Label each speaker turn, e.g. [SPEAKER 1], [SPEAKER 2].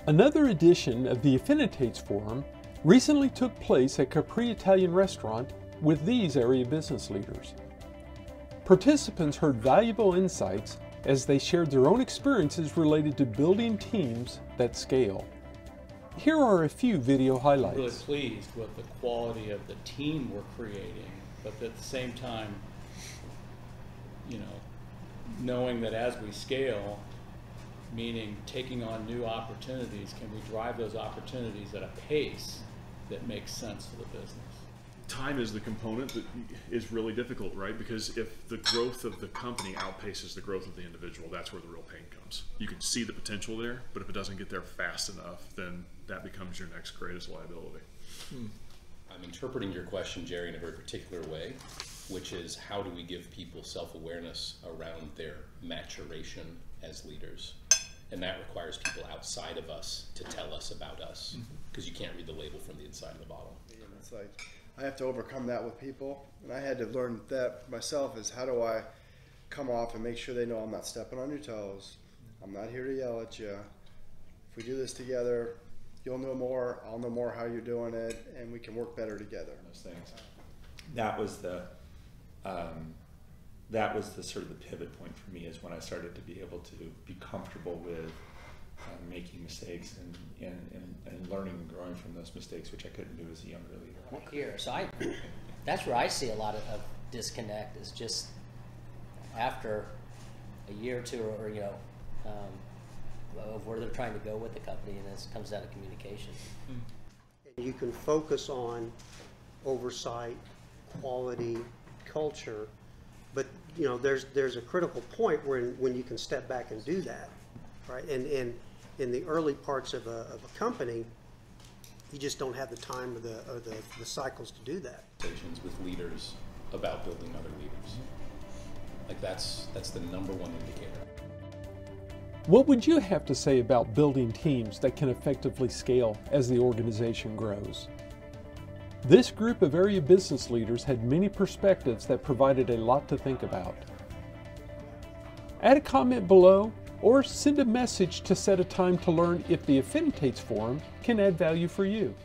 [SPEAKER 1] Another edition of the Affinitates Forum recently took place at Capri Italian Restaurant with these area business leaders. Participants heard valuable insights as they shared their own experiences related to building teams that scale. Here are a few video highlights.
[SPEAKER 2] I'm really pleased with the quality of the team we're creating, but at the same time, knowing that as we scale, meaning taking on new opportunities, can we drive those opportunities at a pace that makes sense for the business?
[SPEAKER 3] Time is the component that is really difficult, right? Because if the growth of the company outpaces the growth of the individual, that's where the real pain comes. You can see the potential there, but if it doesn't get there fast enough, then that becomes your next greatest liability.
[SPEAKER 4] I'm interpreting your question, Jerry, in a very particular way, which is how do we give people self-awareness around their maturation as leaders? And that requires people outside of us to tell us about us, because you can't read the label from the inside of the bottle.
[SPEAKER 5] It's like, I have to overcome that with people, and I had to learn that myself, is how do I come off and make sure they know I'm not stepping on your toes, I'm not here to yell at you. If we do this together, you'll know more, I'll know more how you're doing it, and we can work better together.
[SPEAKER 6] Those things. That was the sort of the pivot point for me, is when I started to be able to be comfortable with making mistakes and learning and growing from those mistakes, which I couldn't do as a younger leader.
[SPEAKER 7] Here, so that's where I see a lot of disconnect, is just after a year or two, or of where they're trying to go with the company, and this comes out of communication.
[SPEAKER 8] You can focus on oversight, quality, culture, but there's a critical point when you can step back and do that, right? And in the early parts of a company, you just don't have the time or the cycles to do that.
[SPEAKER 4] With leaders about building other leaders, like that's the number one indicator.
[SPEAKER 1] What would you have to say about building teams that can effectively scale as the organization grows? This group of area business leaders had many perspectives that provided a lot to think about. Add a comment below or send a message to set a time to learn if the Affinitates Forum can add value for you.